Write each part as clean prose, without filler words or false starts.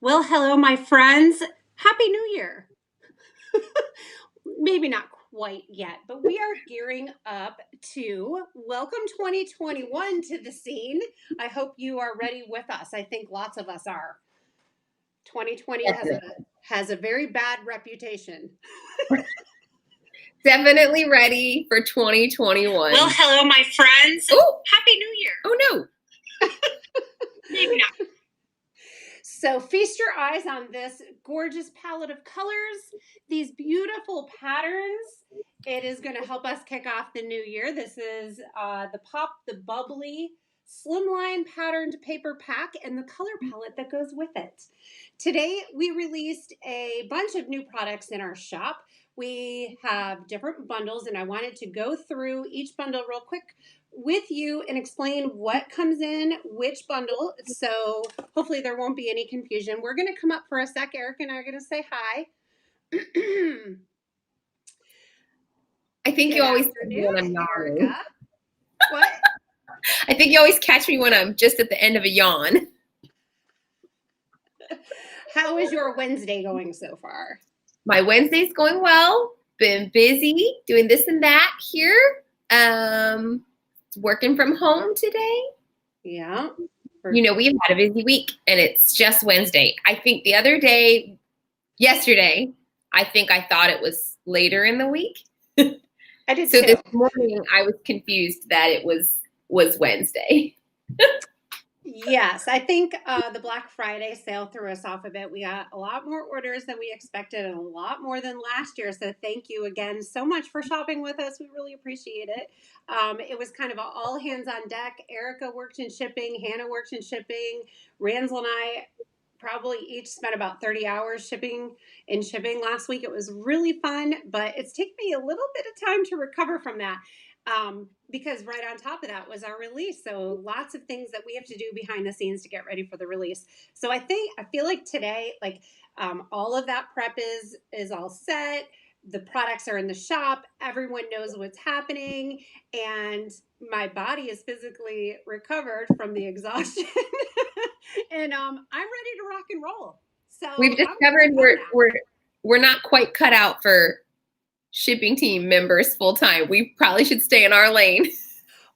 Well, hello, my friends. Happy New Year. Maybe not quite yet, but we are gearing up to welcome 2021 to the scene. I hope you are ready with us. I think lots of us are. 2020 has a very bad reputation. Definitely ready for 2021. Well, hello, my friends. Oh, Happy New Year. oh no. Maybe not. So feast your eyes on this gorgeous palette of colors, these beautiful patterns. It is going to help us kick off the new year. This is the Bubbly Slimline patterned paper pack and the color palette that goes with it. Today we released a bunch of new products in our shop. We have different bundles and I wanted to go through each bundle real quick with you and explain what comes in which bundle. So hopefully there won't be any confusion. We're going to come up for a sec. Eric and I are going to say hi. I think you always catch me when I'm yawning. What? I think you always catch me when I'm just at the end of a yawn. How is your Wednesday going so far? My Wednesday's going well. Been busy doing this and that here. Working from home today. Yeah. You know, we've had a busy week and it's just Wednesday. I think the other day, yesterday, I think I thought it was later in the week. I did so too. This morning I was confused that it was Wednesday. Yes, I think the Black Friday sale threw us off a bit. We got a lot more orders than we expected and a lot more than last year. So thank you again so much for shopping with us. We really appreciate it. It was kind of all hands on deck. Erica worked in shipping. Hannah worked in shipping. Ransel and I probably each spent about 30 hours shipping last week. It was really fun, but it's taken me a little bit of time to recover from that. Because right on top of that was our release. So lots of things that we have to do behind the scenes to get ready for the release. So I feel like today, all of that prep is all set. The products are in the shop. Everyone knows what's happening. And my body is physically recovered from the exhaustion. And I'm ready to rock and roll. So we've discovered we're not quite cut out for shipping team members full time. We probably should stay in our lane.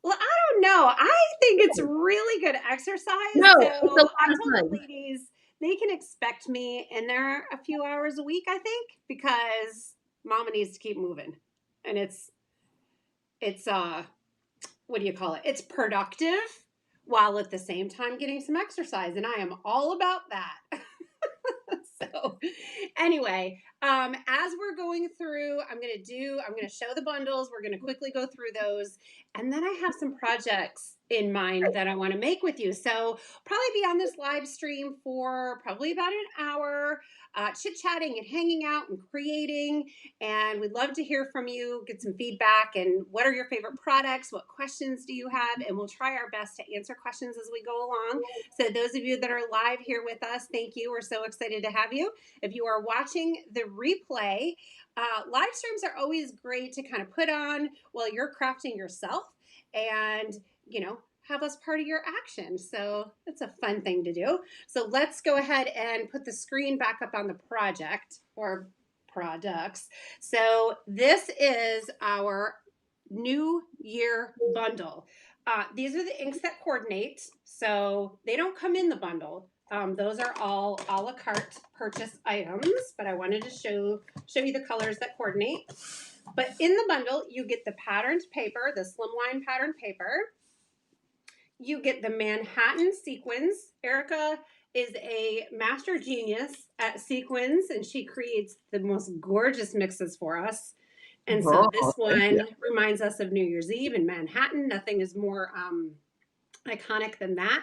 Well, I don't know. I think it's really good exercise. No, so it's a lot I of told fun. the ladies they can expect me in there a few hours a week, I think, because mama needs to keep moving. And it's what do you call it? It's productive while at the same time getting some exercise. And I am all about that. So anyway, as we're going through, I'm going to show the bundles. We're going to quickly go through those. And then I have some projects in mind that I want to make with you. So probably be on this live stream for probably about an hour, chit-chatting and hanging out and creating. And we'd love to hear from you, get some feedback, and what are your favorite products? What questions do you have? And we'll try our best to answer questions as we go along. So those of you that are live here with us, thank you. We're so excited to have you. If you are watching the replay, live streams are always great to kind of put on while you're crafting yourself and, have us part of your action. So it's a fun thing to do. So let's go ahead and put the screen back up on the project or products. So this is our New Year bundle. These are the inks that coordinate. So they don't come in the bundle. Those are all a la carte purchase items, but I wanted to show you the colors that coordinate. But in the bundle, you get the patterned paper, the slimline patterned paper. You get the Manhattan sequins. Erica is a master genius at sequins, and she creates the most gorgeous mixes for us. And so this one reminds us of New Year's Eve in Manhattan. Nothing is more iconic than that.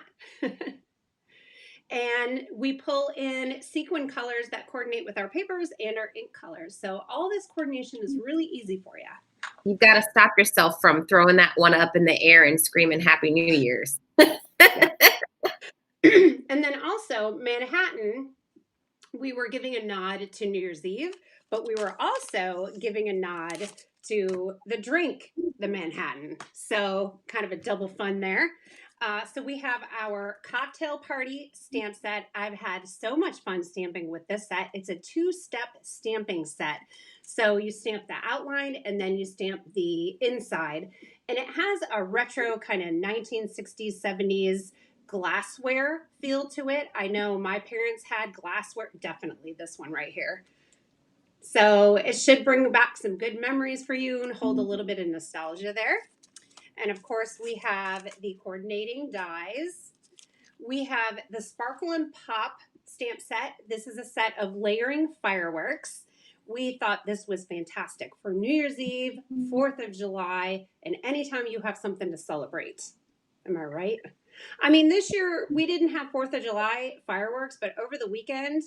And we pull in sequin colors that coordinate with our papers and our ink colors. So all this coordination is really easy for you. You've got to stop yourself from throwing that one up in the air and screaming Happy New Year's. And then also Manhattan, we were giving a nod to New Year's Eve, but we were also giving a nod to the drink, the Manhattan. So kind of a double fun there. So we have our cocktail party stamp set. I've had so much fun stamping with this set. It's a 2-step stamping set. So you stamp the outline and then you stamp the inside. And it has a retro kind of 1960s, 70s glassware feel to it. I know my parents had glassware, definitely this one right here. So it should bring back some good memories for you and hold a little bit of nostalgia there. And of course, we have the coordinating dies. We have the Sparkle and Pop stamp set. This is a set of layering fireworks. We thought this was fantastic for New Year's Eve, 4th of July, and anytime you have something to celebrate. Am I right? I mean, this year we didn't have 4th of July fireworks, but over the weekend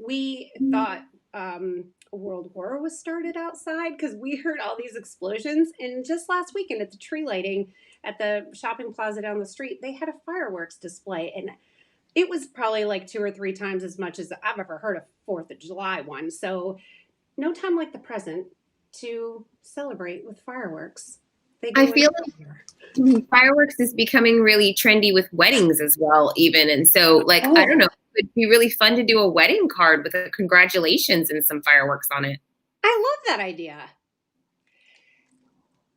we thought a world war was started outside because we heard all these explosions. And just last weekend at the tree lighting at the shopping plaza down the street, they had a fireworks display. And it was probably like 2 or 3 times as much as I've ever heard of 4th of July one. So no time like the present to celebrate with fireworks. I feel like fireworks is becoming really trendy with weddings as well, even. And so, like, I don't know, it would be really fun to do a wedding card with a congratulations and some fireworks on it. I love that idea.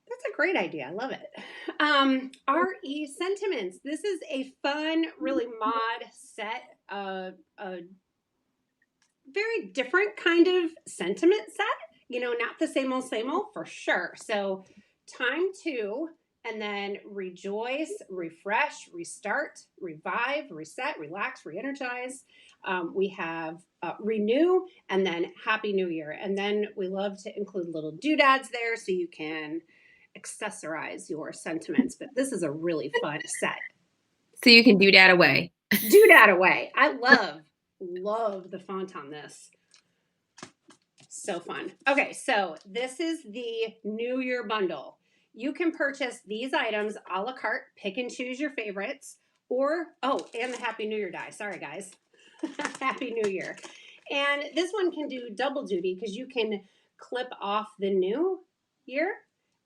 That's a great idea. I love it. RE Sentiments. This is a fun, really mod set, a very different kind of sentiment set. You know, not the same old for sure. So time to, and then rejoice, refresh, restart, revive, reset, relax, re-energize. We have renew, and then Happy New Year. And then we love to include little doodads there so you can accessorize your sentiments. But this is a really fun set. So you can doodad away. Doodad away. I love the font on this. So fun. Okay, so this is the New Year bundle. You can purchase these items a la carte, pick and choose your favorites, or, and the Happy New Year die. Sorry, guys. Happy New Year. And this one can do double duty because you can clip off the new year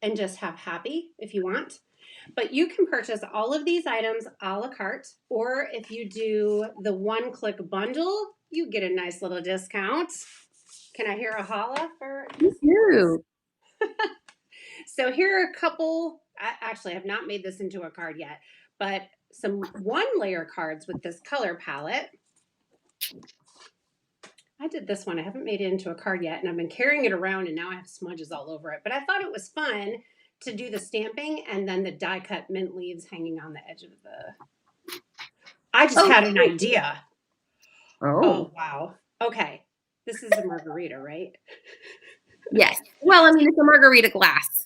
and just have happy if you want. But you can purchase all of these items a la carte, or if you do the one-click bundle, you get a nice little discount. Can I hear a holla for you? So here are a couple. I actually have not made this into a card yet, but some one-layer cards with this color palette. I did this one. I haven't made it into a card yet, and I've been carrying it around, and now I have smudges all over it. But I thought it was fun to do the stamping and then the die-cut mint leaves hanging on the edge of the... I just had an idea. Oh, wow. Okay. This is a margarita, right? Yes. Well, I mean, it's a margarita glass.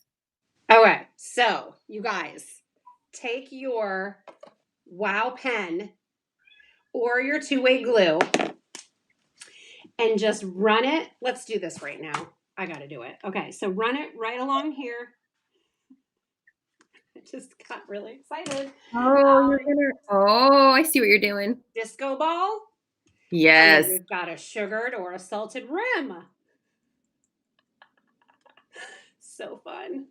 Okay. So, you guys, take your Wow pen or your 2-way glue and just run it. Let's do this right now. I got to do it. Okay. So, run it right along here. I just got really excited. I see what you're doing. Disco ball. Yes. And we've got a sugared or a salted rim. So fun.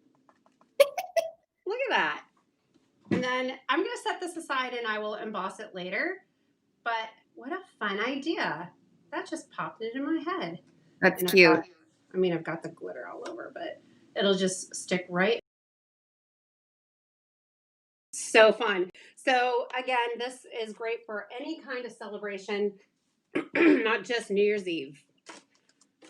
Look at that. And then I'm going to set this aside and I will emboss it later. But what a fun idea. That just popped into my head. That's cute. I've got the glitter all over, but it'll just stick right. So fun. So again, this is great for any kind of celebration, not just New Year's Eve.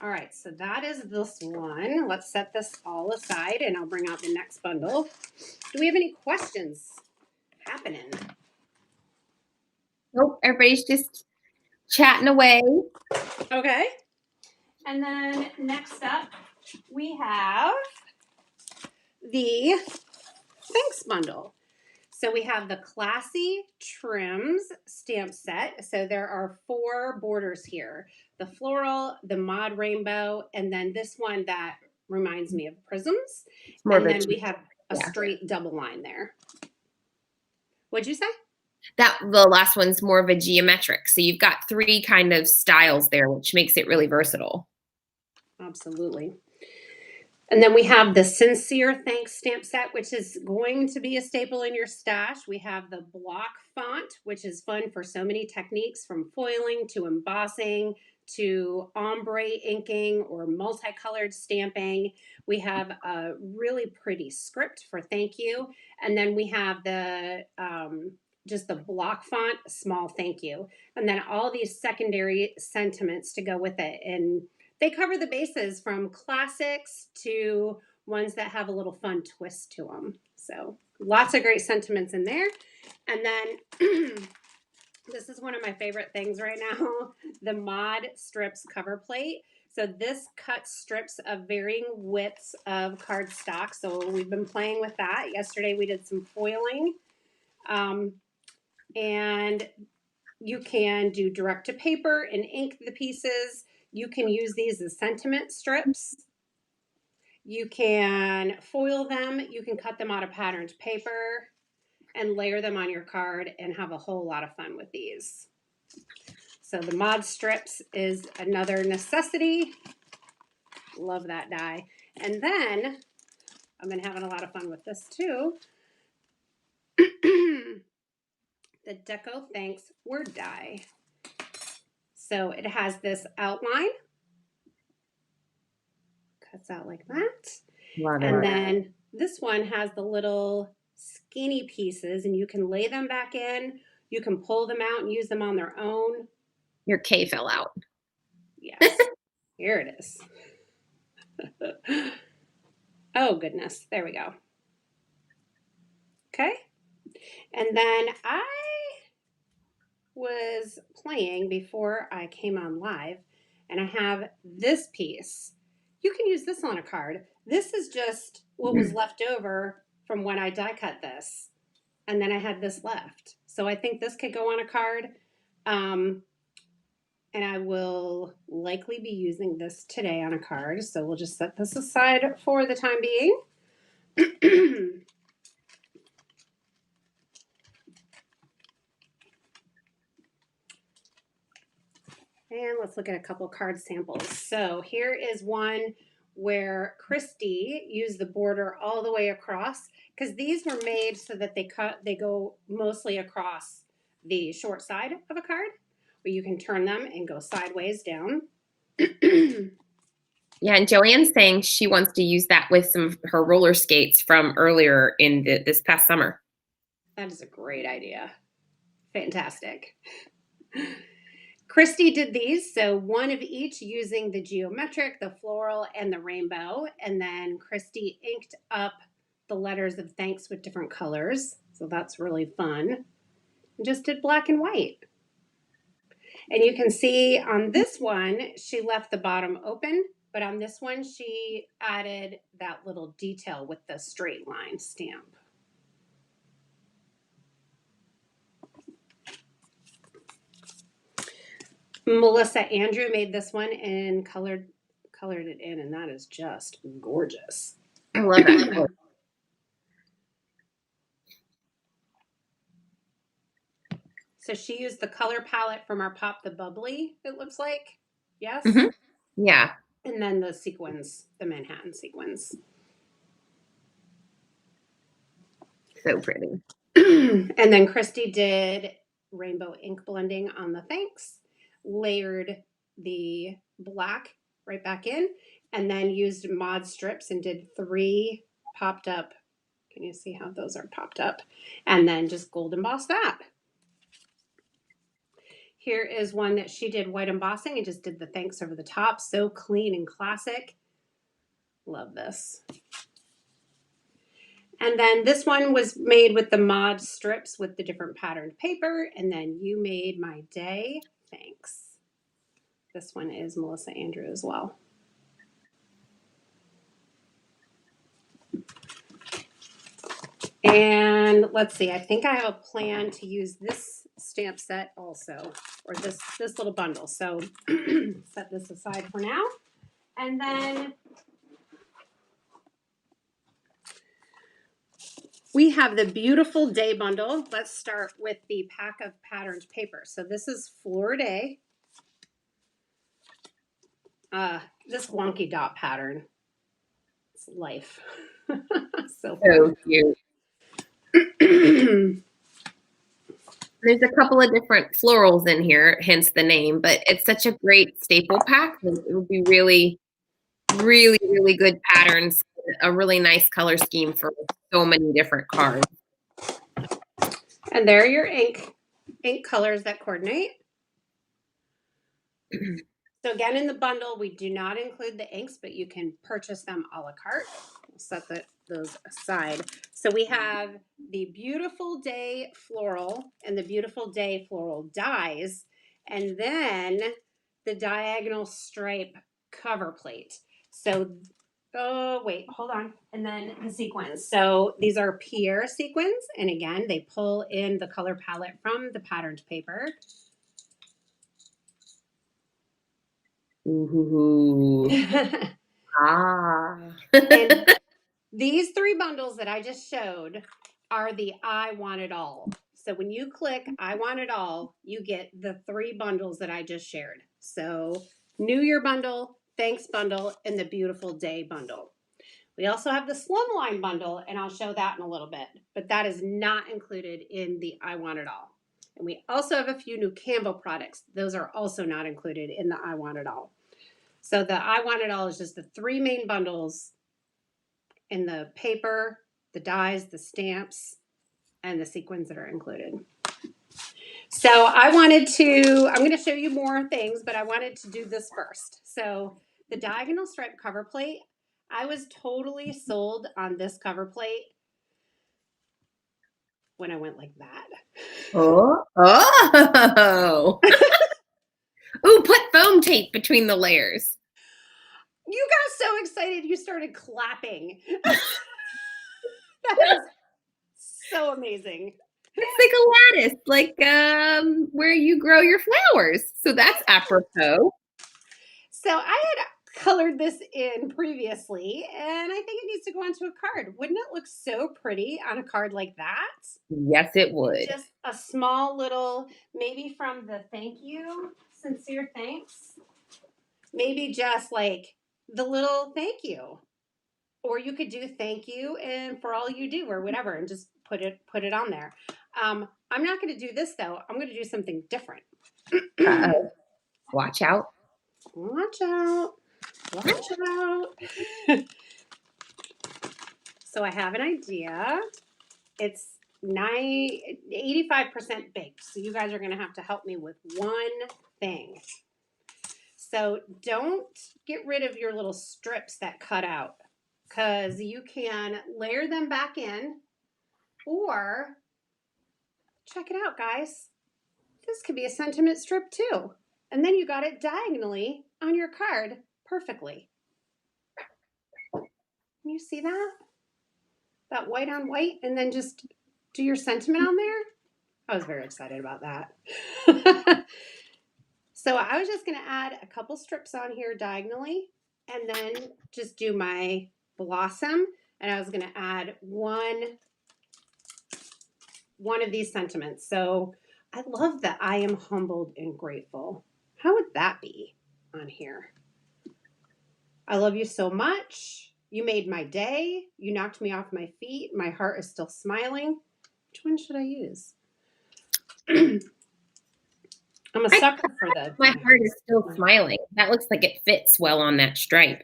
All right, so that is this one. Let's set this all aside and I'll bring out the next bundle. Do we have any questions happening? Nope, everybody's just chatting away. Okay. And then next up, we have the Thanks bundle. So we have the Classy Trims stamp set. So there are 4 borders here. The floral, the mod rainbow, and then this one that reminds me of prisms. And then we have a straight double line there. What'd you say? The last one's more of a geometric. So you've got 3 kind of styles there, which makes it really versatile. Absolutely. And then we have the Sincere Thanks stamp set, which is going to be a staple in your stash. We have the block font, which is fun for so many techniques, from foiling to embossing to ombre inking or multicolored stamping. We have a really pretty script for thank you. And then we have the just the block font, small thank you. And then all these secondary sentiments to go with it. And they cover the bases from classics to ones that have a little fun twist to them. So lots of great sentiments in there. And then this is one of my favorite things right now, the Mod Strips cover plate. So this cuts strips of varying widths of cardstock. So we've been playing with that. Yesterday we did some foiling. And you can do direct to paper and ink the pieces. You can use these as sentiment strips. You can foil them. You can cut them out of patterned paper and layer them on your card and have a whole lot of fun with these. So the Mod Strips is another necessity. Love that die. And then I've been having a lot of fun with this too. The Deco Thanks word die. So it has this outline. Cuts out like that. Love and it. then this one has the little skinny pieces, and you can lay them back in. You can pull them out and use them on their own. Your K fell out. Yes. Here it is. Oh, goodness. There we go. Okay. And then I was playing before I came on live, and I have this piece. You can use this on a card. This is just what was left over from when I die cut this. And then I had this left. So I think this could go on a card. And I will likely be using this today on a card. So we'll just set this aside for the time being. And let's look at a couple card samples. So here is one where Christy used the border all the way across, because these were made so that they go mostly across the short side of a card, where you can turn them and go sideways down. Yeah, and Joanne's saying she wants to use that with some of her roller skates from earlier in this past summer. That is a great idea. Fantastic. Christy did these, so one of each using the geometric, the floral, and the rainbow. And then Christy inked up the letters of thanks with different colors. So that's really fun. And just did black and white. And you can see on this one, she left the bottom open, but on this one, she added that little detail with the straight line stamp. Melissa Andrew made this one and colored it in, and that is just gorgeous. I love that. So she used the color palette from our Pop the Bubbly, it looks like. Yes? Mm-hmm. Yeah. And then the sequins, the Manhattan sequins. So pretty. And then Christy did rainbow ink blending on the thanks, layered the black right back in, and then used Mod Strips and did 3 popped up. Can you see how those are popped up? And then just gold embossed that. Here is one that she did white embossing and just did the thanks over the top. So clean and classic. Love this. And then this one was made with the Mod Strips with the different patterned paper. And then you made my day. Thanks. This one is Melissa Andrew as well. And let's see, I think I have a plan to use this stamp set also, or this little bundle. So set this aside for now. And then we have the beautiful day bundle. Let's start with the pack of patterned paper. So this is Fleur Day. This wonky dot pattern. life. So So cute. There's a couple of different florals in here, hence the name, but it's such a great staple pack. It would be really, really, really good patterns, a really nice color scheme for so many different cards. And there are your ink colors that coordinate. So again, in the bundle, we do not include the inks, but you can purchase them a la carte. We'll set those aside. So we have the Beautiful Day Floral and the Beautiful Day Floral dies, and then the diagonal stripe cover plate. So, oh, wait, hold on. And then the sequins. So these are Pierre Sequins, and again, they pull in the color palette from the patterned paper. Ooh. And these 3 bundles that I just showed are the I Want It All. So when you click I Want It All, you get the 3 bundles that I just shared. So New Year bundle, Thanks bundle, and the Beautiful Day bundle. We also have the Slimline bundle, and I'll show that in a little bit, but that is not included in the I Want It All. And we also have a few new Canva products. Those are also not included in the I Want It All. So the I Want It All is just the 3 main bundles in the paper, the dies, the stamps, and the sequins that are included. So I'm going to show you more things, but I wanted to do this first. So the diagonal stripe cover plate, I was totally sold on this cover plate when I went like that. Oh. Ooh, put foam tape between the layers. You got so excited you started clapping. That is so amazing. It's like a lattice, like where you grow your flowers. So that's apropos. So I had colored this in previously, and I think it needs to go onto a card. Wouldn't it look so pretty on a card like that? Yes, it would. Just a small little, maybe from the thank you, sincere thanks. Maybe just like the little thank you. Or you could do thank you and for all you do or whatever and just put it on there. I'm not going to do this though. I'm going to do something different. Uh-oh. Watch out. Watch out. Watch out. So I have an idea. It's 85% baked. So you guys are going to have to help me with one thing. So don't get rid of your little strips that cut out because you can layer them back in or check it out, guys. This could be a sentiment strip too. And then you got it diagonally on your card perfectly. Can you see that? That white on white, and then just do your sentiment on there. I was very excited about that. So I was just going to add a couple strips on here diagonally and then just do my blossom. And I was going to add one of these sentiments. So I love that I am humbled and grateful. How would that be on here? I love you so much. You made my day. You knocked me off my feet. My heart is still smiling. Which one should I use? I'm a sucker for the. My heart is still smiling. That looks like it fits well on that stripe.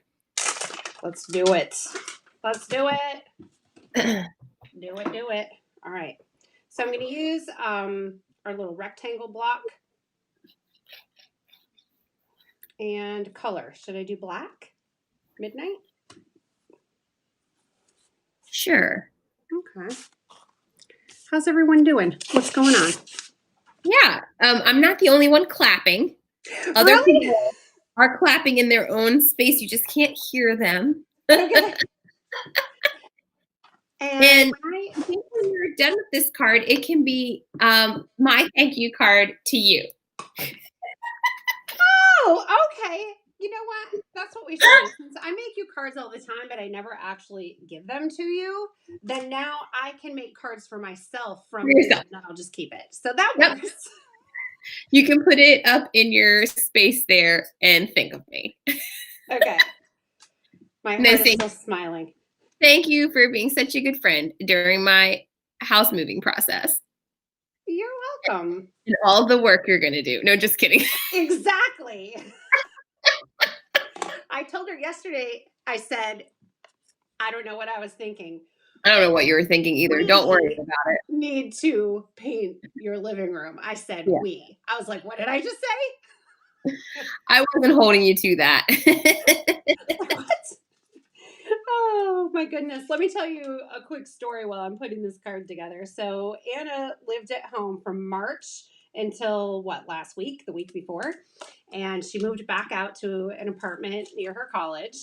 Let's do it. Let's do it. Do it. All right. So I'm going to use our little rectangle block and color. Should I do black? Midnight? Sure. Okay. How's everyone doing? What's going on? Yeah. I'm not the only one clapping. Other people are clapping in their own space. You just can't hear them. Okay. And I think when you're done with this card, it can be my thank you card to you. Oh, okay. You know what? That's what we should do. Since I make you cards all the time, but I never actually give them to you, then now I can make cards for myself from you, and I'll just keep it. So that works. You can put it up in your space there and think of me. Okay. My heart is still smiling. Thank you for being such a good friend during my house moving process You're welcome. and all the work you're going to do. No, just kidding. Exactly. I told her yesterday, I said, I don't know what I was thinking. I don't know what you were thinking either. Don't worry about it. Need to paint your living room. I said Yeah. we. I was like, what did I just say? I wasn't holding you to that. What? Oh my goodness. Let me tell you a quick story while I'm putting this card together. So Anna lived at home from March until last week, the week before. And she moved back out to an apartment near her college,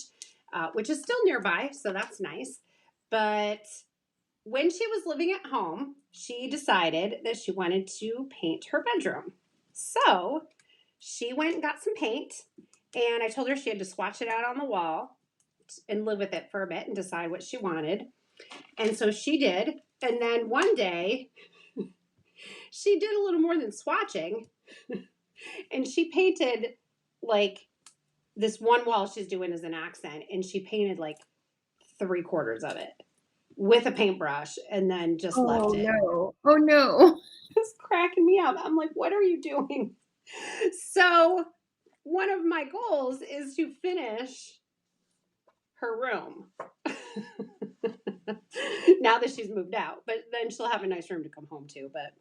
which is still nearby. So that's nice. But when she was living at home, she decided that she wanted to paint her bedroom. So she went and got some paint. And I told her she had to swatch it out on the wall and live with it for a bit and decide what she wanted. And so she did. And then one day, she did a little more than swatching. And she painted like this one wall she's doing as an accent. And she painted like 3/4 of it with a paintbrush and then just left it. No. Oh, no. It's cracking me up. I'm like, what are you doing? So, one of my goals is to finish her room now that she's moved out, but then she'll have a nice room to come home to. But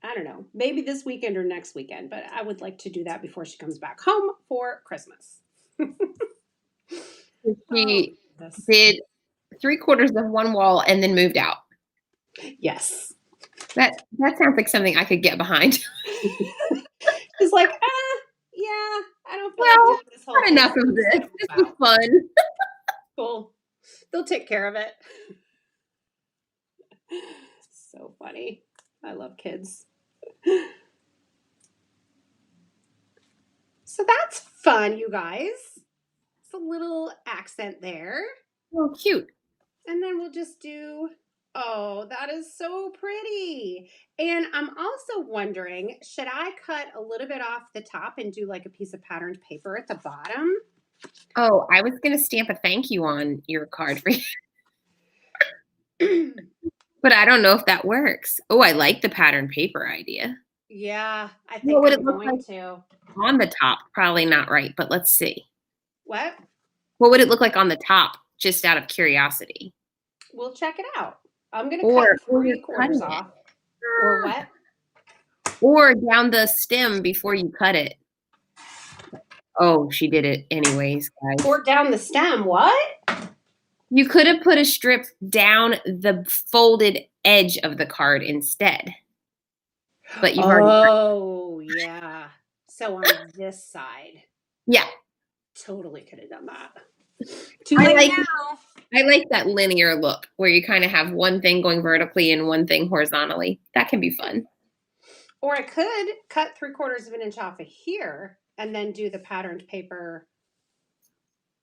I don't know, maybe this weekend or next weekend, but I would like to do that before she comes back home for Christmas. She did 3/4 of one wall and then moved out. Yes. That sounds like something I could get behind. It's like, yeah, I don't feel like doing this whole not thing. enough of this. This is fun. Cool. They'll take care of it. So funny. I love kids. So that's fun, you guys. It's a little accent there. Oh, cute. And then we'll just do, oh, that is so pretty. And I'm also wondering, should I cut a little bit off the top and do like a piece of patterned paper at the bottom? Oh, I was going to stamp a thank you on your card for you. But I don't know if that works. Oh, I like the patterned paper idea. Yeah, I think what would I'm going to. On the top, probably not right, but let's see. What? What would it look like on the top, just out of curiosity? We'll check it out. I'm going to cut 3/4 off. Or what? Or down the stem before you cut it. Oh, she did it anyways, guys. Or down the stem. What? You could have put a strip down the folded edge of the card instead. But you've already. Oh, yeah. So on this side. Yeah. Totally could have done that. I like that linear look where you kind of have one thing going vertically and one thing horizontally. That can be fun. Or I could cut 3/4 of an inch off of here and then do the patterned paper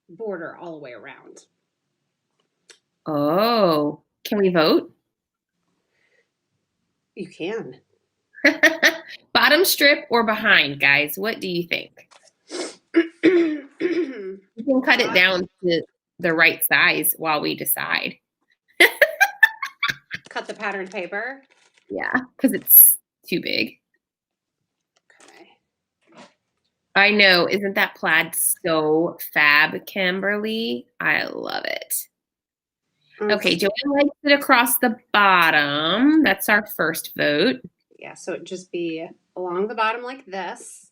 border all the way around. Oh, can we vote? You can. Bottom strip or behind, guys? What do you think? You can cut it down to the right size while we decide. Cut the patterned paper? Yeah, because it's too big. Okay. I know. Isn't that plaid so fab, Kimberly? I love it. Okay, Joanne likes it across the bottom. That's our first vote. Yeah, so it'd just be along the bottom like this.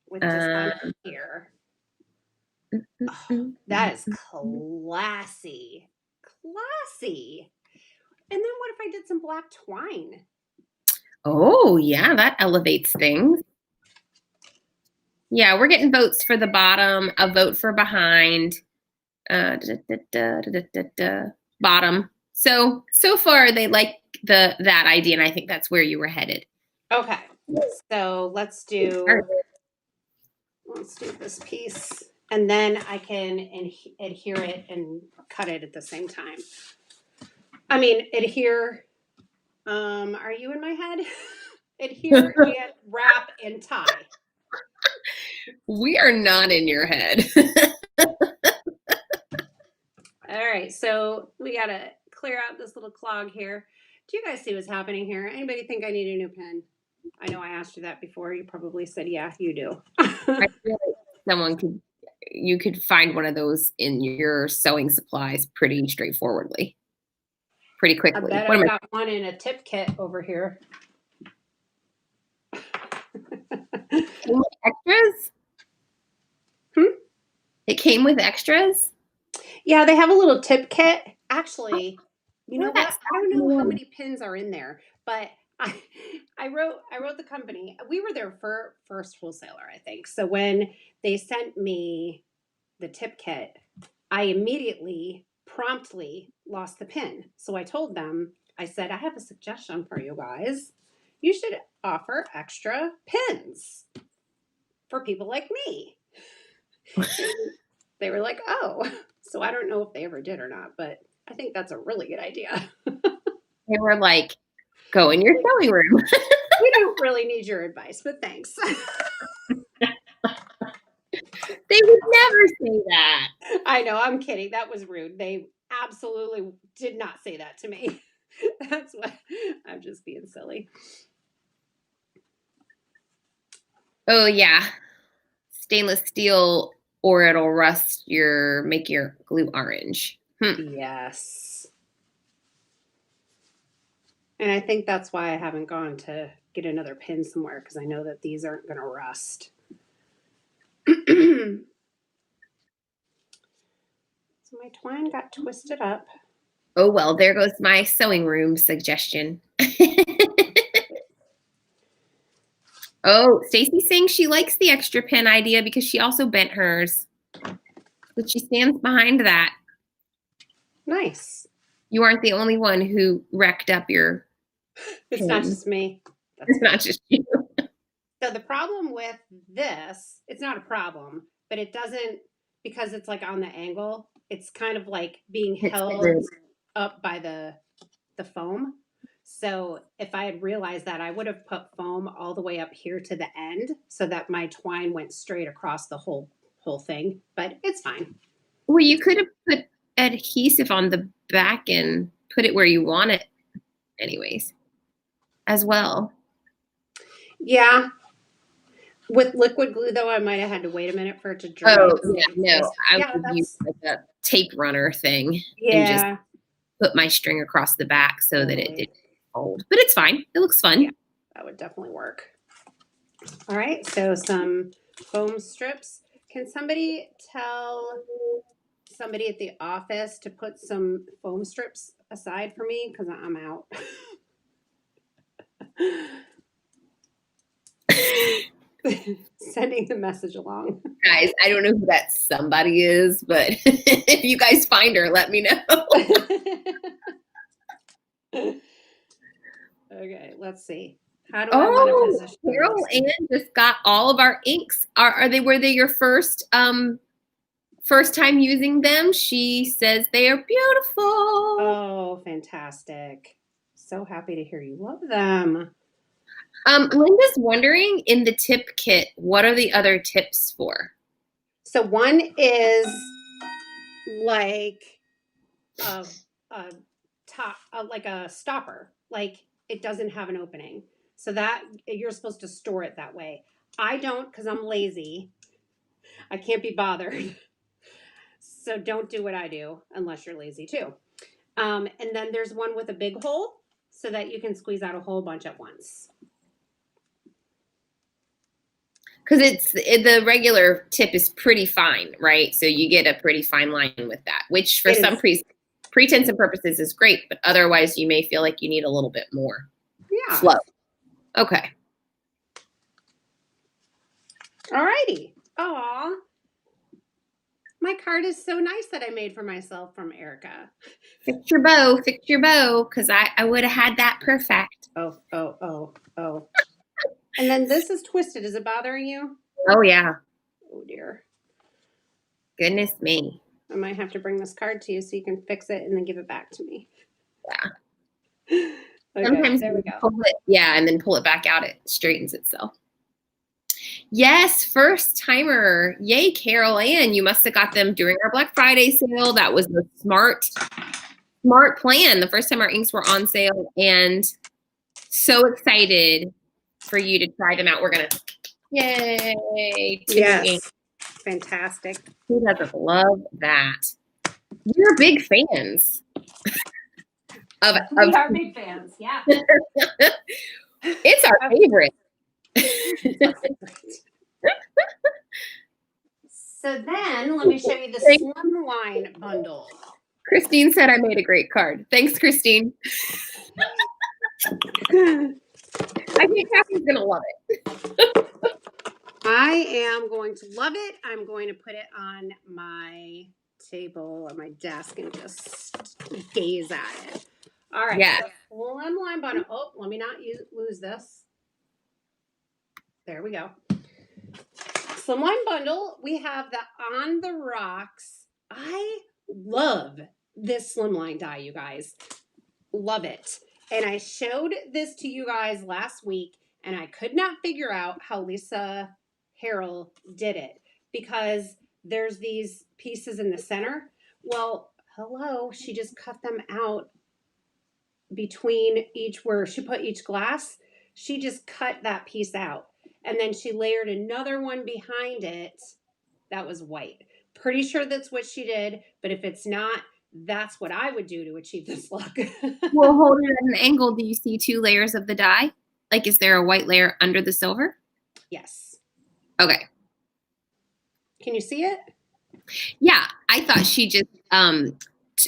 With just under here. Oh, that is classy. Classy. And then what if I did some black twine? Oh, yeah, that elevates things. Yeah, we're getting votes for the bottom, a vote for behind. Bottom. So far they like that idea, and I think that's where you were headed. Okay. So let's do this piece. And then I can adhere it and cut it at the same time. I mean, adhere. Are you in my head? Adhere and wrap and tie. We are not in your head. All right, so we got to clear out this little clog here. Do you guys see what's happening here? Anybody think I need a new pen? I know I asked you that before. You probably said, yeah, you do. I feel like you could find one of those in your sewing supplies pretty straightforwardly, pretty I quickly. bet I've got one in a tip kit over here. Extras? It came with extras? Yeah, they have a little tip kit. Actually, you know what? I don't know how many pins are in there, but I wrote the company. We were their first wholesaler, I think. So when they sent me the tip kit, I immediately promptly lost the pin. So I told them, I said, I have a suggestion for you guys. You should offer extra pins for people like me. They were like, oh. So I don't know if they ever did or not, but I think that's a really good idea. They were like, go in your sewing room. We don't really need your advice, but thanks. They would never say that. I know, I'm kidding. That was rude. They absolutely did not say that to me. That's what I'm just being silly. Oh yeah. Stainless steel or it'll make your glue orange. Yes. And I think that's why I haven't gone to get another pin somewhere, because I know that these aren't going to rust. So my twine got twisted up. Oh, well, there goes my sewing room suggestion. Oh, Stacy's saying she likes the extra pin idea because she also bent hers. But she stands behind that. Nice. You aren't the only one who wrecked up your It's not just me. It's not just you. So the problem with this, it's not a problem, but it doesn't, because it's like on the angle, it's kind of like being held up by the foam. So if I had realized that, I would have put foam all the way up here to the end so that my twine went straight across the whole thing, but it's fine. Well, you could have put adhesive on the back and put it where you want it anyways, as well. Yeah. With liquid glue, though, I might have had to wait a minute for it to dry. Oh, yeah, no. I would use like a tape runner thing and just put my string across the back so that it didn't fold. But it's fine. It looks fun. Yeah, that would definitely work. All right, so some foam strips. Can somebody tell somebody at the office to put some foam strips aside for me? Because I'm out. Sending the message along. Guys, I don't know who that somebody is, but if you guys find her, let me know. Okay, let's see. How do I want to position Carol Ann just got all of our inks. Were they your first time using them? She says they are beautiful. Oh, fantastic. So happy to hear you love them. Linda's wondering, in the tip kit, what are the other tips for? So one is like a top, like a stopper. Like it doesn't have an opening. So that you're supposed to store it that way. I don't, because I'm lazy. I can't be bothered. So don't do what I do unless you're lazy too. And then there's one with a big hole so that you can squeeze out a whole bunch at once. Because the regular tip is pretty fine, right? So you get a pretty fine line with that, which for some pretents and purposes is great, but otherwise you may feel like you need a little bit more flow. Okay. All righty. Aw. My card is so nice that I made for myself from Erica. Fix your bow, because I would have had that perfect. Oh. And then this is twisted. Is it bothering you? Oh, yeah. Oh, dear. Goodness me. I might have to bring this card to you so you can fix it and then give it back to me. Yeah. Okay, sometimes there we go. And then pull it back out. It straightens itself. Yes, first timer. Yay, Carol Ann. You must have got them during our Black Friday sale. That was the smart plan. The first time our inks were on sale, and so excited for you to try them out. We're gonna yay to new ink. Fantastic. Who doesn't love that? We're big fans. We are big fans, yeah. It's our favorite. So then let me show you the Slimline bundle. Christine said I made a great card. Thanks, Christine. I think Kathy's gonna love it. I am going to love it. I'm going to put it on my table or my desk and just gaze at it. All right. Yeah. So Slimline bundle. Oh, let me not lose this. There we go. Slimline bundle. We have the On the Rocks. I love this Slimline die, you guys. Love it. And I showed this to you guys last week, and I could not figure out how Lisa Harrell did it because there's these pieces in the center. Well, hello, she just cut them out between each where she put each glass. She just cut that piece out, and then she layered another one behind it that was white. Pretty sure that's what she did, but if it's not, that's what I would do to achieve this look. Well, hold it at an angle. Do you see two layers of the dye? Like, is there a white layer under the silver? Yes. Okay. Can you see it? Yeah, I thought she just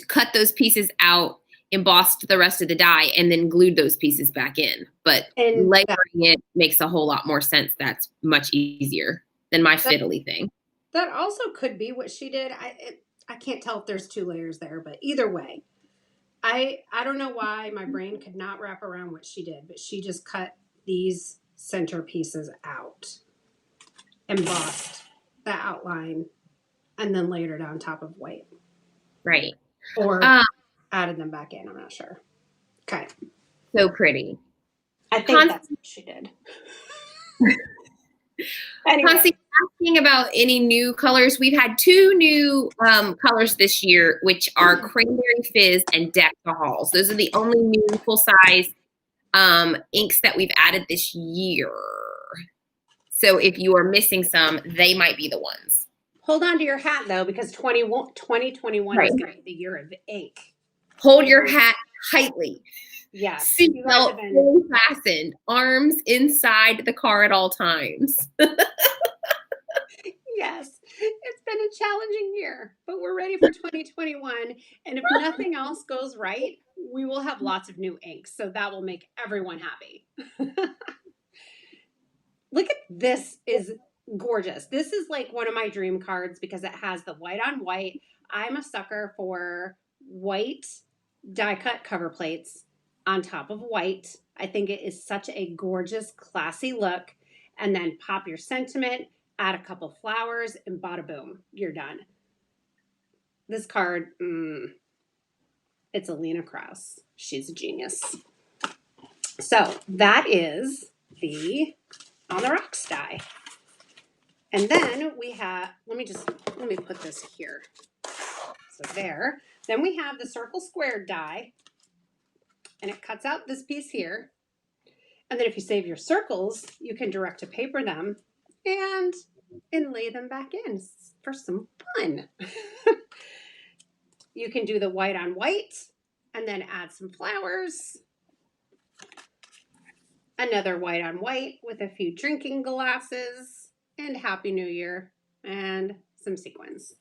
cut those pieces out, embossed the rest of the dye, and then glued those pieces back in. But layering it makes a whole lot more sense. That's much easier than my fiddly thing. That also could be what she did. I can't tell if there's two layers there, but either way, I don't know why my brain could not wrap around what she did, but she just cut these center pieces out, embossed the outline, and then layered it on top of white. Right. Or added them back in. I'm not sure. Okay. So pretty. I think that's what she did. Anyway. Constance, asking about any new colors. We've had two new colors this year, which are Cranberry Fizz and Deco. Those are the only new full-size inks that we've added this year. So if you are missing some, they might be the ones. Hold on to your hat, though, because 2021 is going to be the year of ink. Hold your hat tightly. Yes. Seatbelt fully fastened. Arms inside the car at all times. Yes. It's been a challenging year, but we're ready for 2021. And if nothing else goes right, we will have lots of new inks. So that will make everyone happy. Look at this. Is gorgeous. This is like one of my dream cards because it has the white on white. I'm a sucker for white die cut cover plates on top of white. I think it is such a gorgeous, classy look. And then pop your sentiment, add a couple flowers, and bada boom, you're done. This card, it's Alina Krauss. She's a genius. So that is the On the Rocks die. And then we have, let me put this here. So there. Then we have the circle squared die. And it cuts out this piece here. And then if you save your circles, you can direct to paper them and inlay them back in for some fun. You can do the white on white and then add some flowers. Another white on white with a few drinking glasses and Happy New Year and some sequins.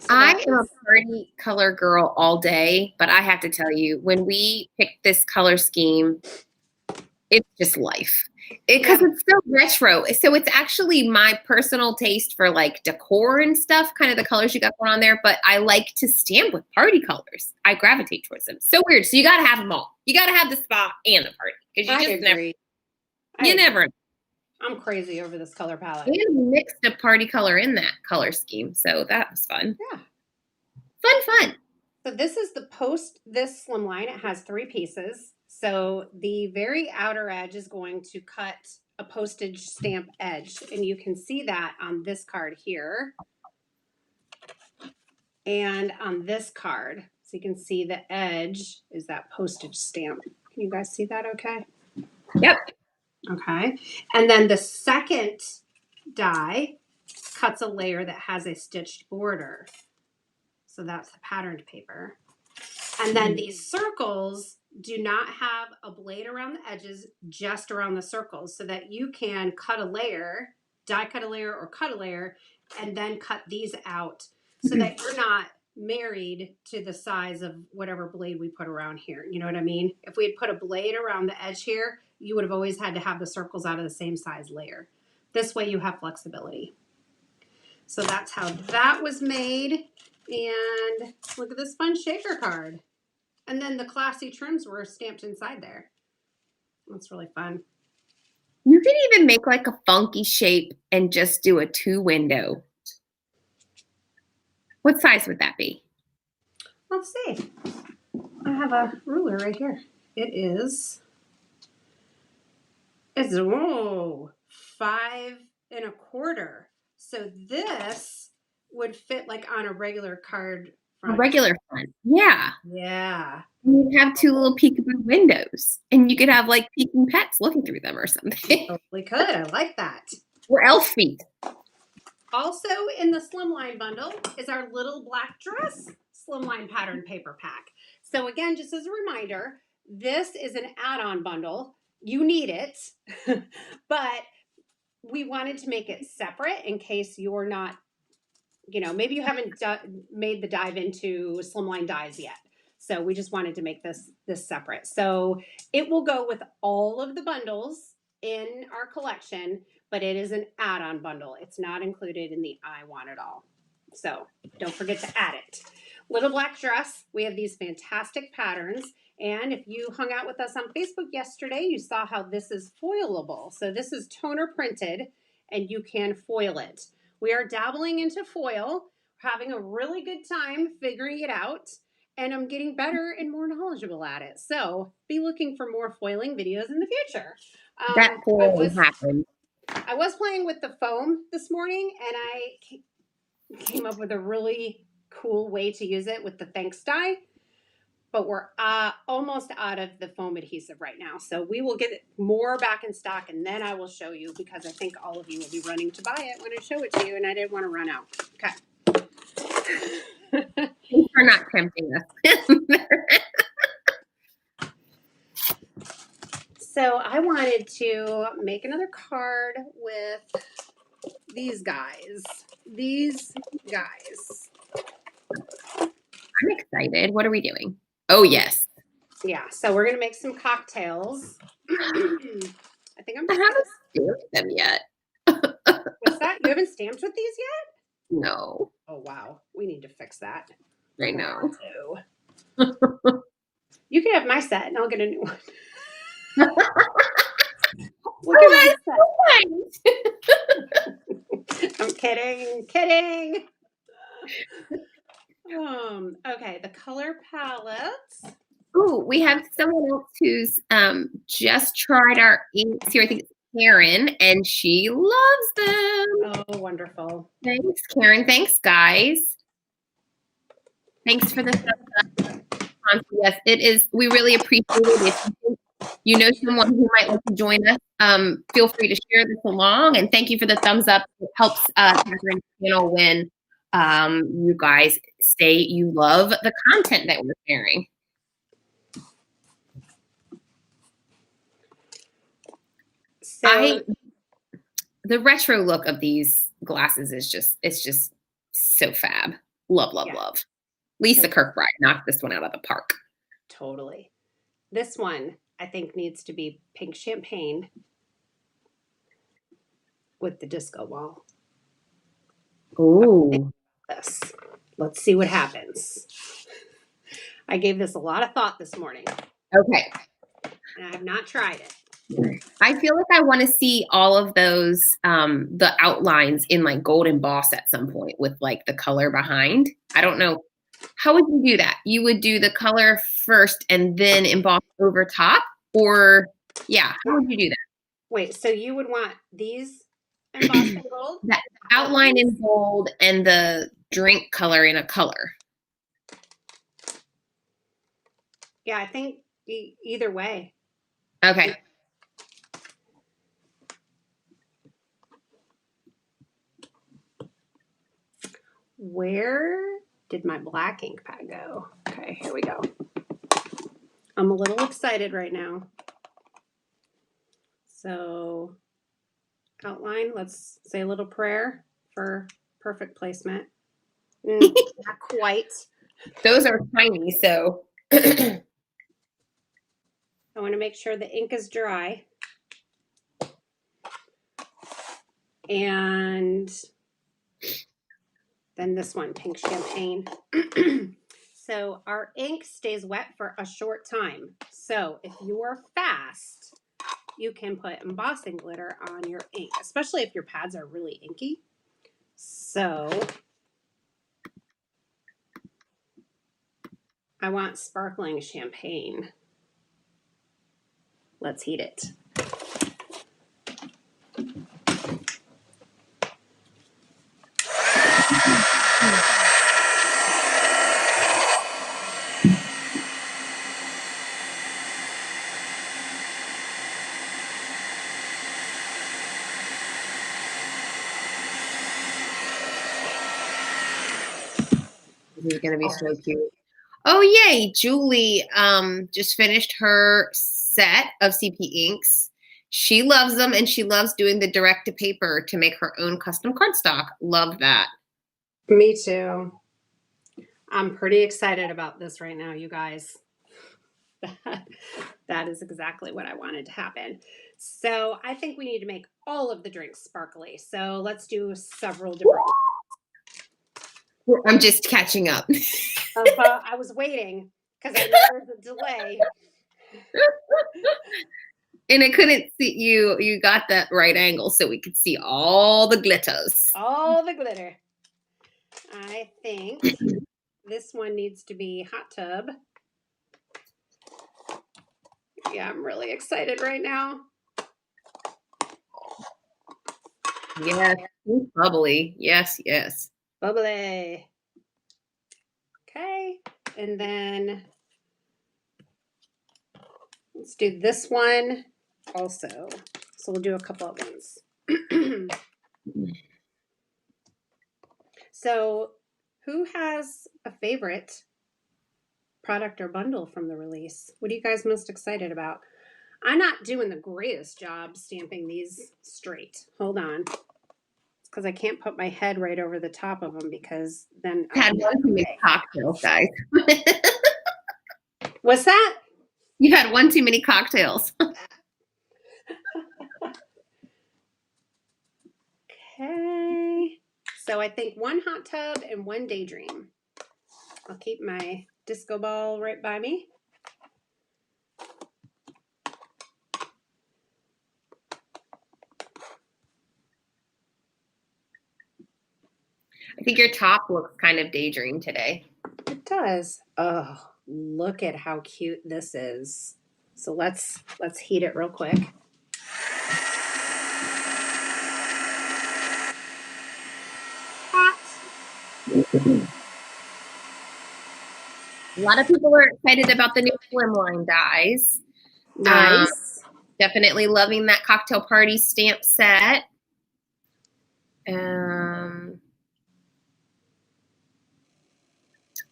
I am a party color girl all day, but I have to tell you, when we picked this color scheme, it's just life. Because it's so retro. So it's actually my personal taste for like decor and stuff, kind of the colors you got going on there. But I like to stamp with party colors. I gravitate towards them. So weird. So you got to have them all. You got to have the spa and the party. Because you just never. I'm crazy over this color palette. We mixed a party color in that color scheme. So that was fun. Yeah. Fun. So this is the this slimline. It has 3 pieces. So the very outer edge is going to cut a postage stamp edge. And you can see that on this card here and on this card. So you can see the edge is that postage stamp. Can you guys see that okay? Yep. Okay. And then the second die cuts a layer that has a stitched border. So that's the patterned paper. And then these circles do not have a blade around the edges, just around the circles, so that you can cut a layer, die cut a layer or cut a layer, and then cut these out so that you're not married to the size of whatever blade we put around here. You know what I mean? If we had put a blade around the edge here, you would have always had to have the circles out of the same size layer. This way you have flexibility. So that's how that was made. And look at this fun shaker card. And then the classy trims were stamped inside there. That's really fun. You could even make like a funky shape and just do a 2-window. What size would that be? Let's see. I have a ruler right here. It's 5 1/4. So this would fit like on a regular card front. A regular front. Yeah. Yeah. You'd have 2 little peekaboo windows, and you could have like peeking pets looking through them or something. Totally could. I like that. Or elf feet. Also in the Slimline bundle is our little black dress Slimline pattern paper pack. So again, just as a reminder, this is an add-on bundle. You need it, but we wanted to make it separate in case you're not, maybe you haven't made the dive into Slimline Dies yet. So we just wanted to make this separate. So it will go with all of the bundles in our collection, but it is an add-on bundle. It's not included in the I Want It All. So don't forget to add it. Little black dress. We have these fantastic patterns. And if you hung out with us on Facebook yesterday, you saw how this is foilable. So this is toner printed and you can foil it. We are dabbling into foil, having a really good time figuring it out, and I'm getting better and more knowledgeable at it. So be looking for more foiling videos in the future. That foil happened. I was playing with the foam this morning and I came up with a really cool way to use it with the thanks die. But we're almost out of the foam adhesive right now. So we will get more back in stock and then I will show you because I think all of you will be running to buy it when I show it to you and I didn't want to run out. Okay. Thanks for not tempting us. So I wanted to make another card with these guys. I'm excited. What are we doing? Oh, yes. Yeah, so we're going to make some cocktails. I think I haven't stamped them yet. What's that? You haven't stamped with these yet? No. Oh, wow. We need to fix that. I know. You can have my set and I'll get a new one. Look at my set. I'm kidding. Okay, the color palettes. Oh, we have someone else who's just tried our inks here. I think it's Karen, and she loves them. Oh, wonderful. Thanks, Karen. Thanks, guys. Thanks for the thumbs up. Yes, it is. We really appreciate it. If you know someone who might like to join us, feel free to share this along. And thank you for the thumbs up. It helps Catherine's channel when you guys say you love the content that we're sharing. So the retro look of these glasses is just so fab. Love. Lisa Kirkbride knocked this one out of the park. Totally. This one I think needs to be pink champagne with the disco ball. Ooh. Let's see what happens. I gave this a lot of thought this morning. Okay. And I have not tried it. I feel like I want to see all of those, the outlines in like gold emboss at some point with like the color behind. I don't know. How would you do that? You would do the color first and then emboss over top? Or, yeah, how would you do that? Wait, so you would want these embossed in gold? The outline in gold and the drink color in a color. Yeah, I think either way. Okay. Where did my black ink pad go? Okay, here we go. I'm a little excited right now. So, outline, let's say a little prayer for perfect placement. Not quite. Those are tiny, so. I want to make sure the ink is dry. And then this one, pink champagne. So our ink stays wet for a short time. So if you are fast, you can put embossing glitter on your ink, especially if your pads are really inky. So I want sparkling champagne. Let's heat it. This is going to be so cute. Oh, yay. Julie just finished her set of CP inks. She loves them, and she loves doing the direct to paper to make her own custom cardstock. Love that. Me too. I'm pretty excited about this right now, you guys. That is exactly what I wanted to happen. So I think we need to make all of the drinks sparkly. So let's do several different. I'm just catching up. I was waiting because I know there's a delay. And I couldn't see you. You got that right angle so we could see all the glitters. All the glitter. I think this one needs to be hot tub. Yeah, I'm really excited right now. Yes, bubbly. Yes, yes. Bubbly. Okay, and then let's do this one also. So we'll do a couple of ones. So who has a favorite product or bundle from the release? What are you guys most excited about? I'm not doing the greatest job stamping these straight. Hold on. It's because I can't put my head right over the top of them because then I've had one too many cocktails, guys. What's that? You had one too many cocktails. Okay. So I think one hot tub and one daydream. I'll keep my disco ball right by me. I think your top looks kind of daydream today. It does. Oh, look at how cute this is. So let's heat it real quick. Hot. A lot of people are excited about the new Slimline dies. Nice. Definitely loving that cocktail party stamp set.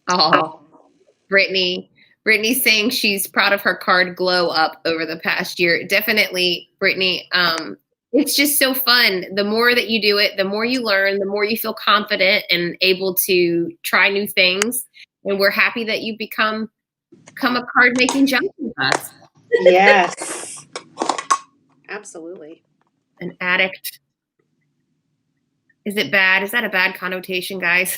Oh, Brittany's saying she's proud of her card glow up over the past year. Definitely, Brittany. It's just so fun. The more that you do it, the more you learn, the more you feel confident and able to try new things. And we're happy that you become a card making junkie with us. Yes. Absolutely. An addict. Is it bad? Is that a bad connotation, guys?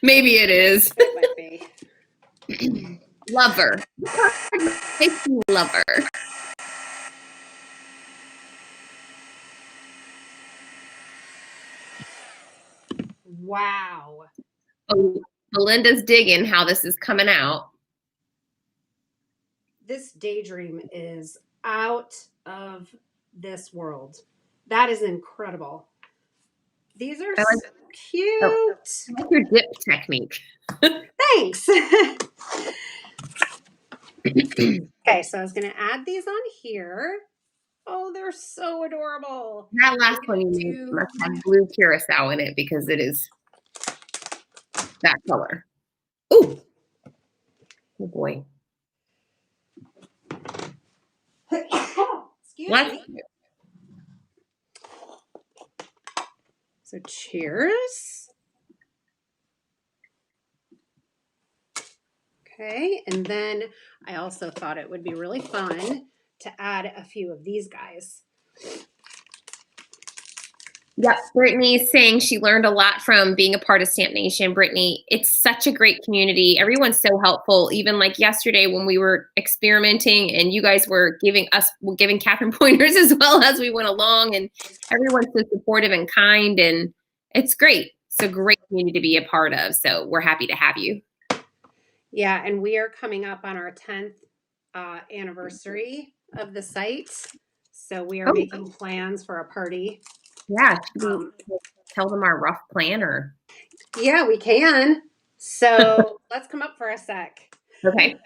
Maybe it is. It might be. Lover. Lover. Wow. Oh, Melinda's digging how this is coming out. this daydream is out of this world. That is incredible. These are I like, so cute. I like your dip technique. Thanks. Okay, so I was going to add these on here. Oh, they're so adorable. That last one you must have blue curacao in it because it is that color. Ooh. Oh boy. Excuse me. So cheers. Okay, and then I also thought it would be really fun to add a few of these guys. Yep, Brittany's saying she learned a lot from being a part of Stamp Nation. Brittany, it's such a great community. Everyone's so helpful. Even like yesterday when we were experimenting and you guys were giving Catherine pointers as well as we went along, and everyone's so supportive and kind, and it's great. It's a great community to be a part of. So we're happy to have you. Yeah, and we are coming up on our 10th anniversary of the site. So we are making plans for a party. Yeah, should we tell them our rough plan or? Yeah, we can. So let's come up for a sec. Okay.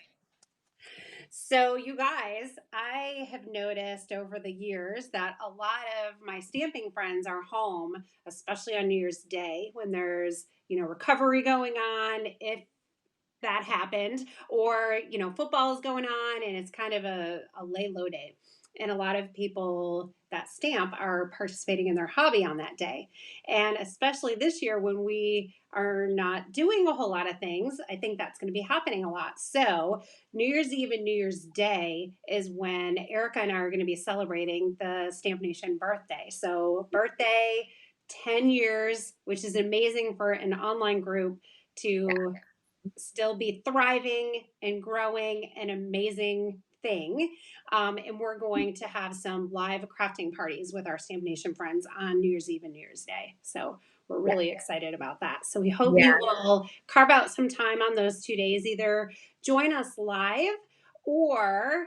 So you guys, I have noticed over the years that a lot of my stamping friends are home, especially on New Year's Day when there's, recovery going on, if that happened, or, football is going on and it's kind of a lay low day. And a lot of people that stamp are participating in their hobby on that day. And especially this year when we are not doing a whole lot of things, I think that's going to be happening a lot. So New Year's Eve and New Year's Day is when Erica and I are going to be celebrating the Stamp Nation birthday. So birthday, 10 years, which is amazing for an online group to still be thriving and growing, an amazing thing. And we're going to have some live crafting parties with our Stamp Nation friends on New Year's Eve and New Year's Day. So we're really excited about that. So we hope you will carve out some time on those 2 days, either join us live or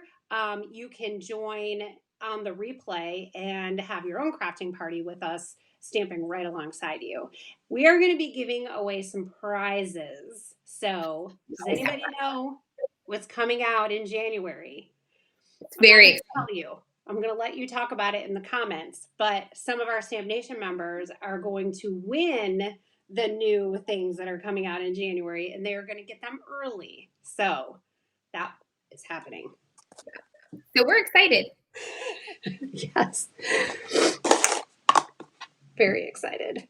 you can join on the replay and have your own crafting party with us stamping right alongside you. We are going to be giving away some prizes. So does anybody know what's coming out in January? It's very exciting. Tell you. I'm going to let you talk about it in the comments, but some of our Stamp Nation members are going to win the new things that are coming out in January, and they are going to get them early. So that is happening. So we're excited. Yes. Very excited.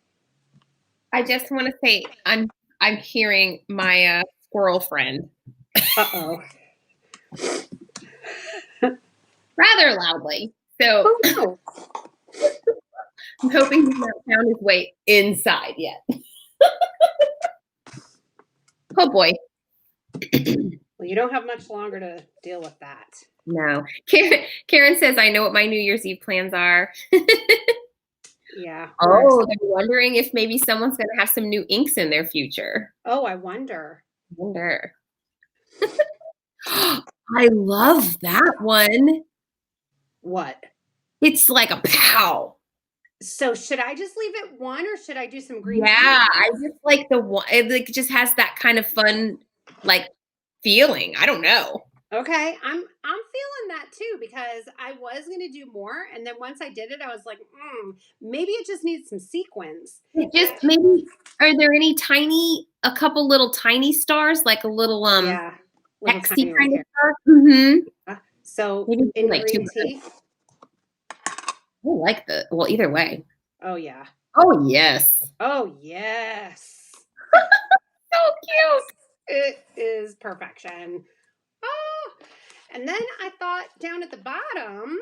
I just want to say I'm hearing my squirrel friend. Uh-oh. Rather loudly. So no. I'm hoping he's not found his way inside yet. Oh boy. Well, you don't have much longer to deal with that. No. Karen says, I know what my New Year's Eve plans are. Yeah. Oh, they're wondering if maybe someone's going to have some new inks in their future. Oh, I wonder. I love that one. What? It's like a pow. So should I just leave it one or should I do some green? Yeah, I just like the one. It just has that kind of fun, like, feeling. I don't know. Okay, I'm feeling that too because I was gonna do more, and then once I did it, I was like, maybe it just needs some sequins. It just maybe. Are there any a couple little tiny stars, like a little X-y kind of star? Mm-hmm. So maybe in like green tea. I like well, either way. Oh yeah. Oh yes. Oh yes. So cute. It is perfection. Oh, and then I thought down at the bottom,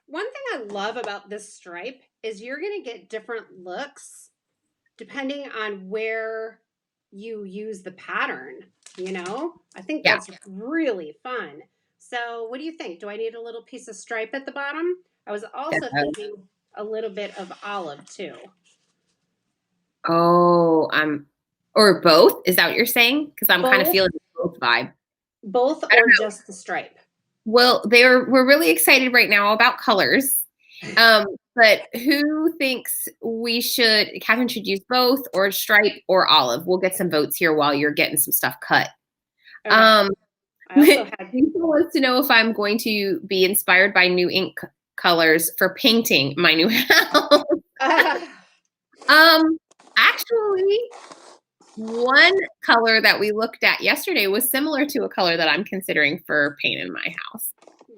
one thing I love about this stripe is you're going to get different looks depending on where you use the pattern, I think that's really fun. So what do you think? Do I need a little piece of stripe at the bottom? I was also thinking a little bit of olive too. Oh, or both? Is that what you're saying? Because I'm kind of feeling both vibe. Both or just the stripe? Well, we're really excited right now about colors. But who thinks Catherine should use both or stripe or olive? We'll get some votes here while you're getting some stuff cut. Okay. I also had Lisa wants to know if I'm going to be inspired by new ink colors for painting my new house. Actually, one color that we looked at yesterday was similar to a color that I'm considering for paint in my house.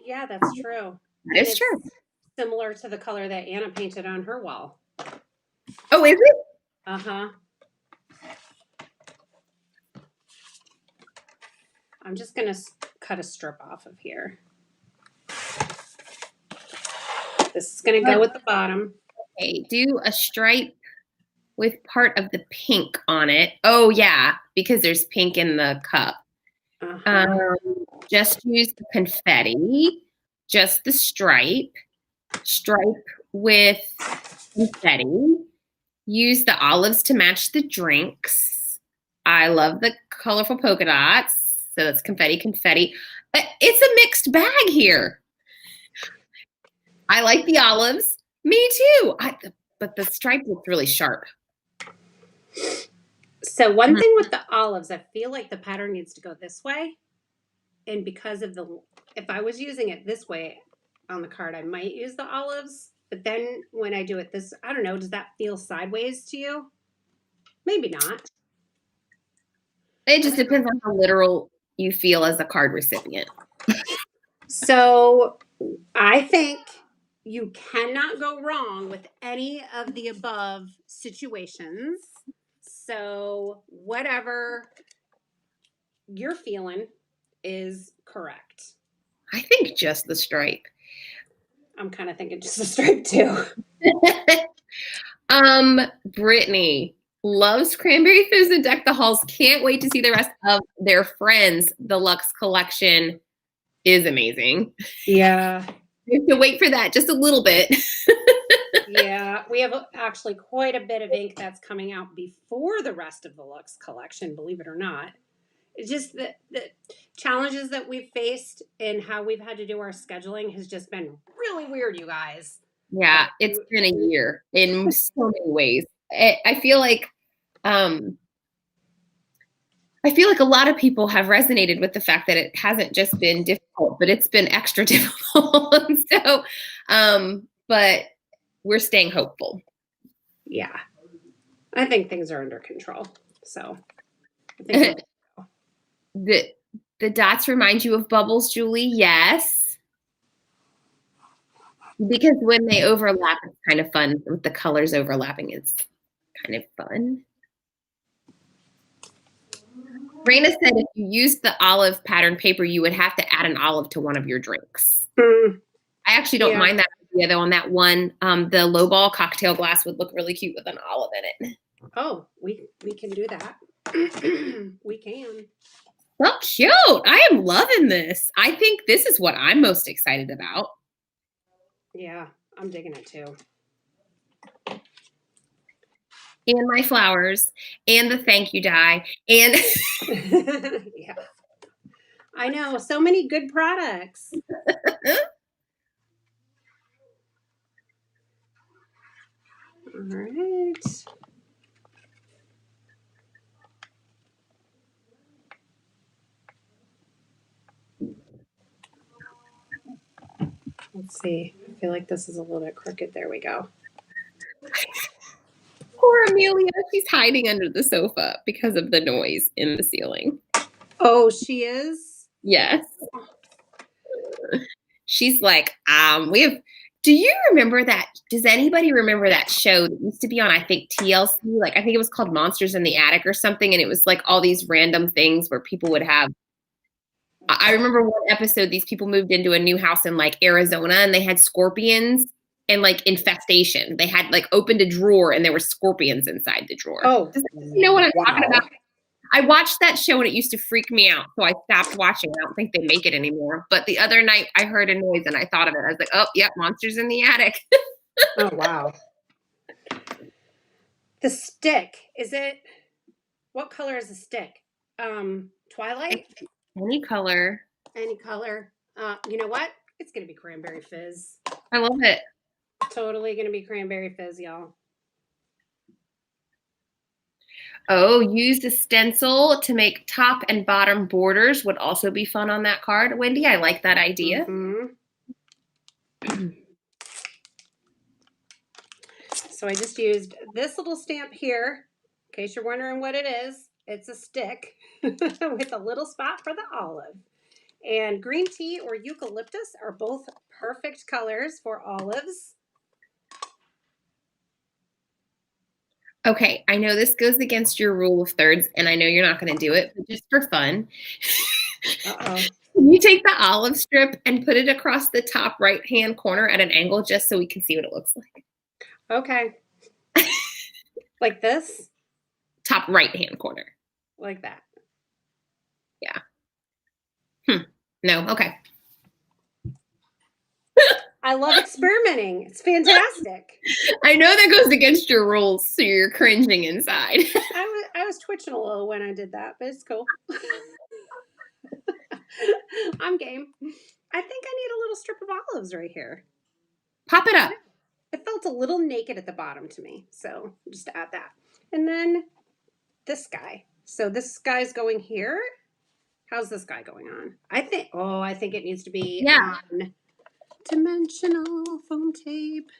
Yeah, that's true. That is true. Similar to the color that Anna painted on her wall. Oh, is it? Uh-huh. I'm just going to cut a strip off of here. This is going to go with the bottom. Okay, do a stripe with part of the pink on it. Oh, yeah, because there's pink in the cup. Just use the confetti, just the stripe with confetti. Use the olives to match the drinks. I love the colorful polka dots. So that's confetti. It's a mixed bag here. I like the olives. Me too. But the stripe looks really sharp. So one thing with the olives, I feel like the pattern needs to go this way. And because of if I was using it this way on the card, I might use the olives. But then when I do it this, I don't know, does that feel sideways to you? Maybe not. It just depends on how literal you feel as a card recipient. So I think you cannot go wrong with any of the above situations. So whatever you're feeling is correct. I think just the stripe. I'm kind of thinking just the stripe too. Brittany loves Cranberry Fizz and Deck the Halls. Can't wait to see the rest of their friends. The Luxe collection is amazing. Yeah. You have to wait for that just a little bit. Yeah, we have actually quite a bit of ink that's coming out before the rest of the Luxe collection, believe it or not. It's just the challenges that we've faced and how we've had to do our scheduling has just been really weird, you guys. Yeah, it's been a year in so many ways. I feel like a lot of people have resonated with the fact that it hasn't just been difficult, but it's been extra difficult. So, but we're staying hopeful. Yeah, I think things are under control. So, I think the dots remind you of bubbles, Julie. Yes. Because when they overlap, it's kind of fun. With the colors overlapping, it's kind of fun. Raina said if you used the olive pattern paper, you would have to add an olive to one of your drinks. I actually don't mind that idea, though. On that one, the lowball cocktail glass would look really cute with an olive in it. Oh, we can do that. We can. Well, cute. I am loving this. I think this is what I'm most excited about. Yeah, I'm digging it too. And my flowers, and the thank you die, and yeah, I know, so many good products. All right. Let's see. I feel like this is a little bit crooked. There we go. Poor Amelia. She's hiding under the sofa because of the noise in the ceiling. Oh, she is? Yes. She's like, do you remember that? Does anybody remember that show that used to be on, I think, TLC? Like, I think it was called Monsters in the Attic or something. And it was like all these random things where people would have. I remember one episode, these people moved into a new house in like Arizona and they had scorpions and like infestation. They had like opened a drawer and there were scorpions inside the drawer. Oh, does you know what I'm talking about? I watched that show and it used to freak me out. So I stopped watching. I don't think they make it anymore. But the other night I heard a noise and I thought of it. I was like, oh, yep, Monsters in the Attic. Oh, wow. The stick, what color is the stick? Twilight? Any color. Any color. You know what? It's going to be cranberry fizz. I love it. Totally going to be cranberry fizz, y'all. Oh, use a stencil to make top and bottom borders would also be fun on that card. Wendy, I like that idea. Mm-hmm. So I just used this little stamp here, in case you're wondering what it is. It's a stick with a little spot for the olive. And green tea or eucalyptus are both perfect colors for olives. Okay, I know this goes against your rule of thirds, and I know you're not going to do it, but just for fun. Uh-oh. You take the olive strip and put it across the top right-hand corner at an angle just so we can see what it looks like. Okay. Like this? Top right-hand corner. Like that. Yeah. No, okay. I love experimenting. It's fantastic. I know that goes against your rules, so you're cringing inside. I was twitching a little when I did that, but it's cool. I'm game. I think I need a little strip of olives right here. Pop it up. It felt a little naked at the bottom to me, so just add that. And then this guy. So this guy's going here. How's this guy going on? I think it needs to be on dimensional foam tape.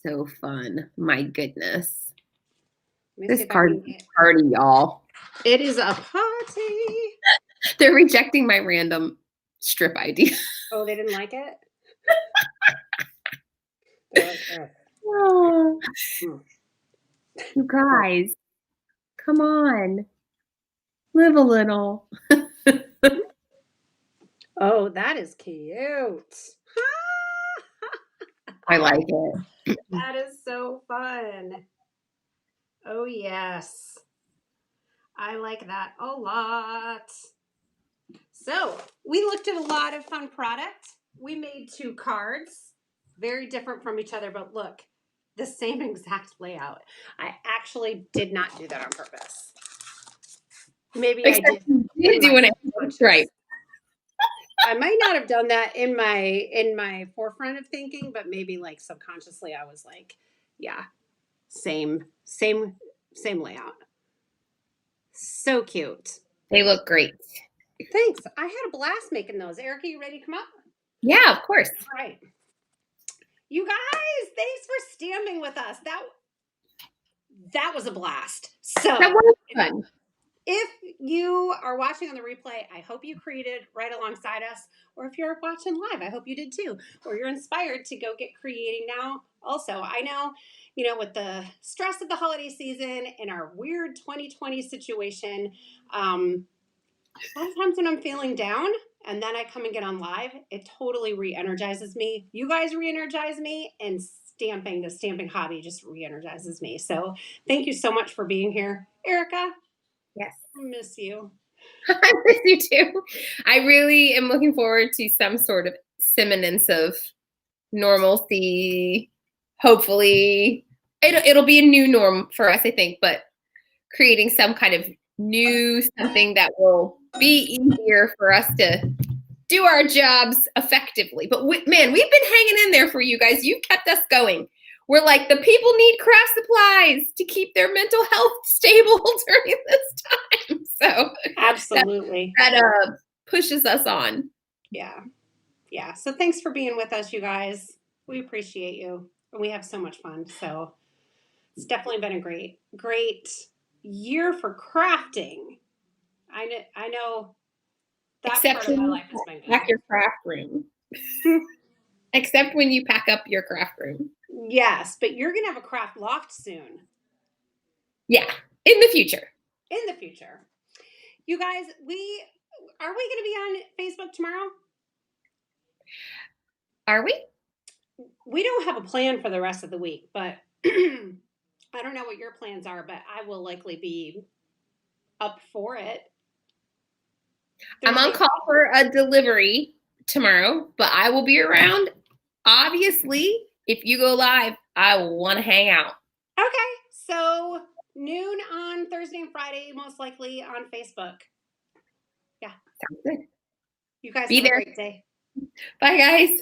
So fun. My goodness. This card is a party, y'all. It is a party. They're rejecting my random strip idea. Oh, they didn't like it? Oh. You guys, come on. Live a little. Oh, that is cute. I like it. That is so fun. Oh, yes. I like that a lot. So we looked at a lot of fun product. We made 2 cards, very different from each other, but look, the same exact layout. I actually did not do that on purpose. Maybe Except I did. You did do an right. I might not have done that in my forefront of thinking, but maybe like subconsciously I was like, yeah, same layout. So cute. They look great. Thanks. I had a blast making those. Erica, you ready to come up? Yeah, of course. All right. You guys, thanks for stamping with us. That was a blast. So that was fun. If you are watching on the replay, I hope you created right alongside us. Or if you're watching live, I hope you did too. Or you're inspired to go get creating now. Also, I know, with the stress of the holiday season and our weird 2020 situation, a lot of times when I'm feeling down and then I come and get on live, it totally re-energizes me. You guys re-energize me, and the stamping hobby just re-energizes me. So thank you so much for being here. Erica. Yes. I miss you. I miss you too. I really am looking forward to some sort of semblance of normalcy. Hopefully, it'll be a new norm for us, I think, but creating some kind of new something that will be easier for us to do our jobs effectively. But man, we've been hanging in there for you guys. You've kept us going. We're like, the people need craft supplies to keep their mental health stable during this time. So absolutely, that pushes us on. Yeah. So thanks for being with us, you guys. We appreciate you, and we have so much fun. So it's definitely been a great year for crafting. I know that part of my life has been good. Pack your craft room. Except when you pack up your craft room. Yes, but you're gonna have a craft loft soon. Yeah, in the future. You guys, are we going to be on Facebook tomorrow? Are we? We don't have a plan for the rest of the week, but I don't know what your plans are, but I will likely be up for it. I'm on call for a delivery tomorrow, but I will be around. Obviously, if you go live, I will want to hang out. Okay, so noon on Thursday and Friday, most likely on Facebook. Sounds good. You guys Be have a there. great day. Bye, guys.